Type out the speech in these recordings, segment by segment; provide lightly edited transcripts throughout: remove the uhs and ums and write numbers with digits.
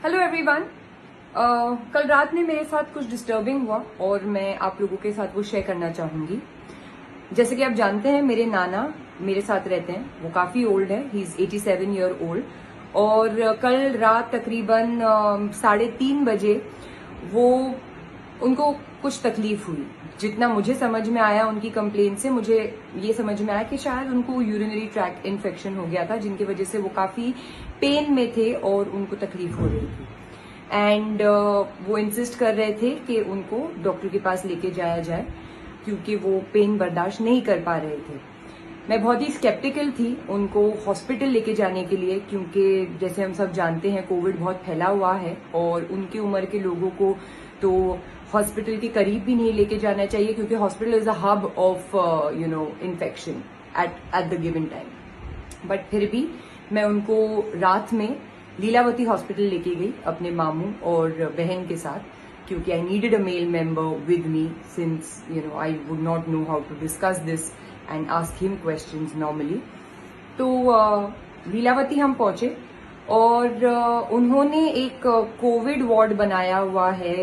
Hello everyone. कल रात में मेरे साथ कुछ डिस्टर्बिंग हुआ और मैं आप लोगों के साथ वो शेयर करना चाहूंगी। जैसे कि आप जानते हैं, मेरे नाना मेरे साथ रहते हैं। वो काफी ओल्ड है, ही इज 87 ईयर ओल्ड। और कल रात तकरीबन 3:30 बजे उनको कुछ तकलीफ हुई। जितना मुझे समझ में आया उनकी कंप्लेन से, मुझे ये समझ में आया कि शायद उनको यूरिनरी ट्रैक्ट इन्फेक्शन हो गया था, जिनकी वजह से वो काफी पेन में थे और उनको तकलीफ हो रही थी। एंड वो इंसिस्ट कर रहे थे कि उनको डॉक्टर के पास लेके जाया जाए क्योंकि वो पेन बर्दाश्त नहीं कर पा रहे थे। मैं बहुत ही स्केप्टिकल थी उनको हॉस्पिटल लेके जाने के लिए, क्योंकि जैसे हम सब जानते हैं कोविड बहुत फैला हुआ है और उनकी उम्र के लोगों को तो हॉस्पिटल के करीब भी नहीं लेके जाना चाहिए, क्योंकि hospital is a hub of infection at the given time. But फिर भी मैं उनको रात में लीलावती हॉस्पिटल लेके गई अपने मामू और बहन के साथ, क्योंकि I needed a male member with me since I would not know how to discuss this and ask him questions normally. तो लीलावती हम पहुंचे और उन्होंने एक कोविड वार्ड बनाया हुआ है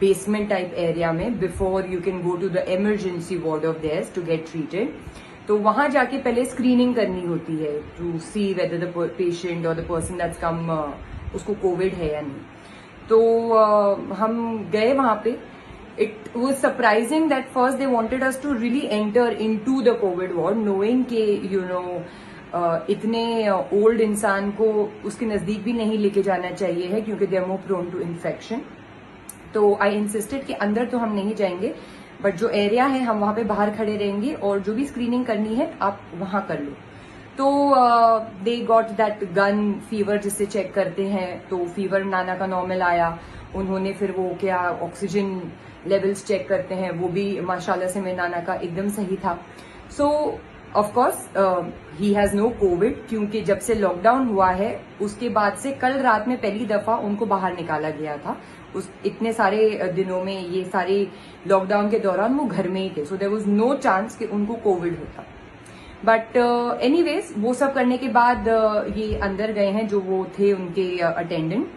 बेसमेंट टाइप एरिया में, before you can go to the emergency ward of theirs to get treated. तो वहां जाके पहले स्क्रीनिंग करनी होती है to see whether the patient और द पर्सन दैट्स कम उसको कोविड है या नहीं। तो हम गए वहां पे। It was surprising that first they wanted us to really enter into the covid ward, knowing के इतने ओल्ड इंसान को उसके नजदीक भी नहीं लेके जाना चाहिए है, क्योंकि they are more prone to infection. तो आई इंसिस्टेड कि अंदर तो हम नहीं जाएंगे, बट जो एरिया है हम वहां पे बाहर खड़े रहेंगे और जो भी स्क्रीनिंग करनी है आप वहां कर लो। तो they got that gun fever जिससे चेक करते हैं। तो फीवर नाना का नॉर्मल आया। उन्होंने फिर वो क्या ऑक्सीजन लेवल्स चेक करते हैं, वो भी माशाल्लाह से मेरे नाना का एकदम सही था। So of course he has no covid, क्योंकि जब से लॉकडाउन हुआ है उसके बाद से कल रात में पहली दफा उनको बाहर निकाला गया था। उस इतने सारे दिनों में, ये सारे लॉकडाउन के दौरान वो घर में ही थे, so there was no chance कि उनको कोविड होता। बट एनीवेज वो सब करने के बाद ये अंदर गए हैं जो वो थे उनके अटेंडेंट,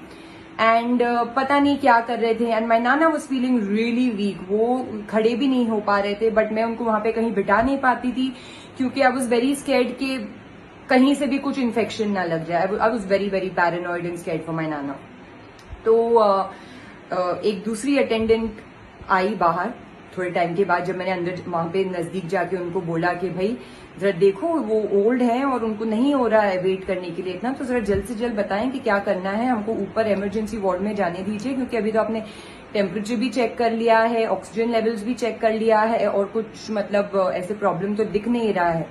एंड पता नहीं क्या कर रहे थे। And my Nana was feeling really weak, वो खड़े भी नहीं हो पा रहे थे। बट मैं उनको वहां पे कहीं बिठा नहीं पाती थी, क्योंकि आई वॉज वेरी स्कैर्ड कि कहीं से भी कुछ इन्फेक्शन ना लग जाए। I was very very paranoid and scared for my नाना। तो एक दूसरी अटेंडेंट आई बाहर थोड़े टाइम के बाद, जब मैंने अंदर वहां पे नजदीक जाके उनको बोला कि भाई जरा देखो वो ओल्ड हैं और उनको नहीं हो रहा है वेट करने के लिए इतना, तो जरा जल्द से जल्द बताएं कि क्या करना है, हमको ऊपर इमरजेंसी वार्ड में जाने दीजिए, क्योंकि अभी तो आपने टेम्परेचर भी चेक कर लिया है, ऑक्सीजन लेवल्स भी चेक कर लिया है और कुछ मतलब ऐसे प्रॉब्लम तो दिख नहीं रहा है।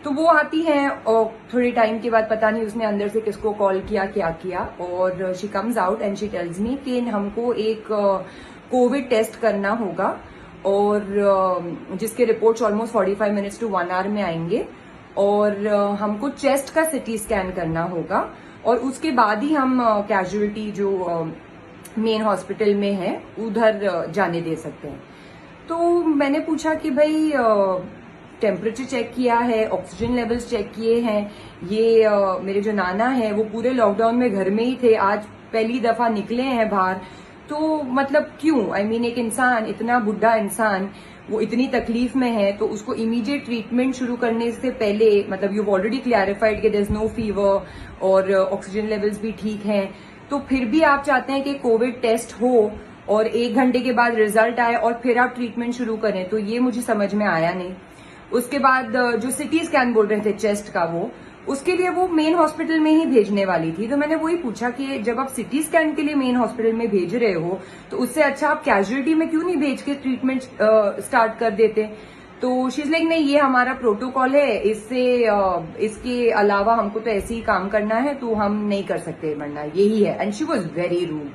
तो वो आती हैं और थोड़े टाइम के बाद पता नहीं उसने अंदर से किसको कॉल किया, क्या किया, और she comes out and she tells me कि हमको एक कोविड टेस्ट करना होगा और जिसके reports almost 45 minutes to 1 hour में आएंगे, और हमको चेस्ट का सिटी स्कैन करना होगा और उसके बाद ही हम कैजुअलिटी जो मेन हॉस्पिटल में है उधर जाने दे सकते हैं। तो मैंने पूछा कि भाई टेम्परेचर चेक किया है, ऑक्सीजन लेवल्स चेक किए हैं, ये मेरे जो नाना है वो पूरे लॉकडाउन में घर में ही थे, आज पहली दफा निकले हैं बाहर, तो मतलब क्यों? आई मीन एक इंसान, इतना बुढ़ा इंसान, वो इतनी तकलीफ में है, तो उसको इमीडिएट ट्रीटमेंट शुरू करने से पहले, मतलब यू ऑलरेडी क्लैरिफाइड कि देयर इज नो फीवर और ऑक्सीजन लेवल्स भी ठीक हैं, तो फिर भी आप चाहते हैं कि कोविड टेस्ट हो और 1 घंटे के बाद रिजल्ट आए और फिर आप ट्रीटमेंट शुरू करें, तो ये मुझे समझ में आया नहीं। उसके बाद जो सिटी स्कैन बोल रहे थे चेस्ट का, वो उसके लिए वो मेन हॉस्पिटल में ही भेजने वाली थी। तो मैंने वही पूछा कि जब आप सिटी स्कैन के लिए मेन हॉस्पिटल में भेज रहे हो तो उससे अच्छा आप कैजुअलिटी में क्यों नहीं भेज के ट्रीटमेंट स्टार्ट कर देते? तो शी इज लाइक नहीं, ये हमारा प्रोटोकॉल है, इसके अलावा हमको तो ऐसे ही काम करना है, तो हम नहीं कर सकते, वरना यही है। And she was very rude.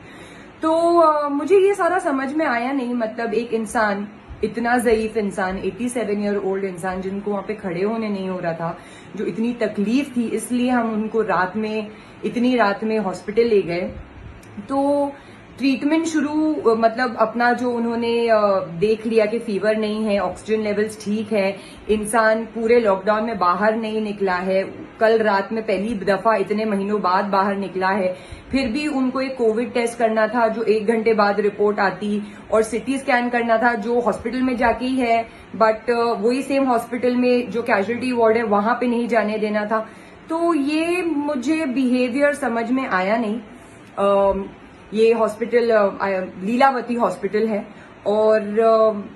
तो मुझे ये सारा समझ में आया नहीं, मतलब एक इंसान, इतना ज़ईफ इंसान, 87 ईयर ओल्ड इंसान, जिनको वहां पे खड़े होने नहीं हो रहा था, जो इतनी तकलीफ थी, इसलिए हम उनको इतनी रात में हॉस्पिटल ले गए। तो ट्रीटमेंट शुरू, मतलब अपना जो उन्होंने देख लिया कि फीवर नहीं है, ऑक्सीजन लेवल्स ठीक है, इंसान पूरे लॉकडाउन में बाहर नहीं निकला है, कल रात में पहली दफा इतने महीनों बाद बाहर निकला है, फिर भी उनको एक कोविड टेस्ट करना था जो 1 घंटे बाद रिपोर्ट आती, और सिटी स्कैन करना था जो हॉस्पिटल में जाके ही है, बट वही सेम हॉस्पिटल में जो कैजुअलिटी वार्ड है वहां पे नहीं जाने देना था। तो ये मुझे बिहेवियर समझ में आया नहीं। ये हॉस्पिटल लीलावती हॉस्पिटल है, और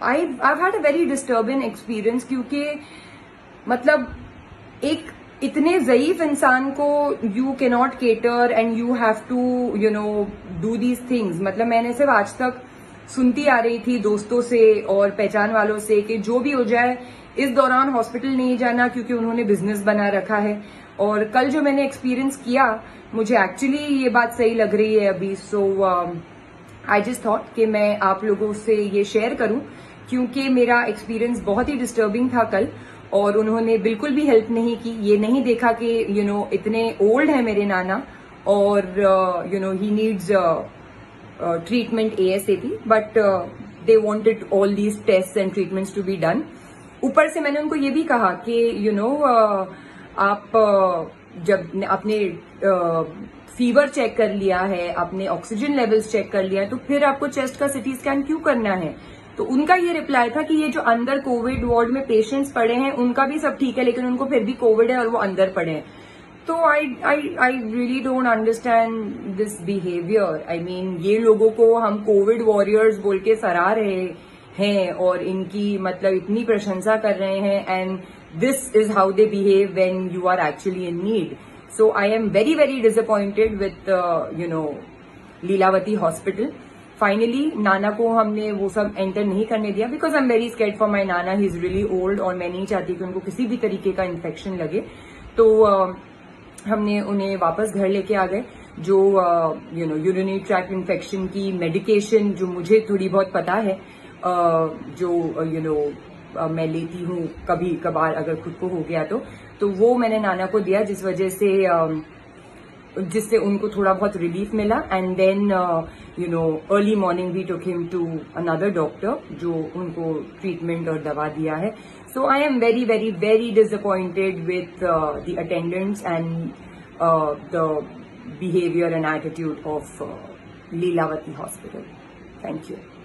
I had a very disturbing experience, क्योंकि मतलब एक इतने ज़ईफ इंसान को you can not cater and you have to do these things. मतलब मैंने सिर्फ आज तक सुनती आ रही थी दोस्तों से और पहचान वालों से कि जो भी हो जाए इस दौरान हॉस्पिटल नहीं जाना, क्योंकि उन्होंने बिजनेस बना रखा है। और कल जो मैंने एक्सपीरियंस किया, मुझे एक्चुअली ये बात सही लग रही है अभी। सो आई जस्ट थॉट कि मैं आप लोगों से ये शेयर करूं, क्योंकि मेरा एक्सपीरियंस बहुत ही डिस्टर्बिंग था कल, और उन्होंने बिल्कुल भी हेल्प नहीं की। ये नहीं देखा कि इतने ओल्ड है मेरे नाना, और he needs treatment ASAP, but they wanted all these test and treatments to be done. ऊपर से मैंने उनको ये भी कहा कि आप जब अपने फीवर चेक कर लिया है, अपने ऑक्सीजन लेवल्स चेक कर लिया है, तो फिर आपको चेस्ट का सिटी स्कैन क्यों करना है? तो उनका ये रिप्लाई था कि ये जो अंदर कोविड वार्ड में पेशेंट्स पड़े हैं उनका भी सब ठीक है, लेकिन उनको फिर भी कोविड है और वो अंदर पड़े हैं। तो I really don't understand this behaviour. I mean, ये लोगों को हम कोविड वॉरियर्स बोल के सराह रहे हैं और इनकी मतलब इतनी प्रशंसा कर रहे हैं, and this is how they behave when you are actually in need. So I am very very disappointed with Lilavati hospital. Finally नाना को हमने वो सब एंटर नहीं करने दिया, because I am very scared for my नाना, ही इज रियली ओल्ड, और मैं नहीं चाहती कि उनको किसी भी तरीके का इन्फेक्शन लगे। तो हमने उन्हें वापस घर लेके आ गए। जो यूरिनरी ट्रैक्ट इन्फेक्शन की मेडिकेशन जो मुझे थोड़ी बहुत पता है, जो मैं लेती हूँ कभी कभार अगर खुद को हो गया तो वो मैंने नाना को दिया, जिस वजह से जिससे उनको थोड़ा बहुत रिलीफ मिला। And then early morning we took him to another doctor जो उनको ट्रीटमेंट और दवा दिया है। So I am very very very disappointed with the attendants and the behavior and attitude of Leelavati Hospital. Thank you.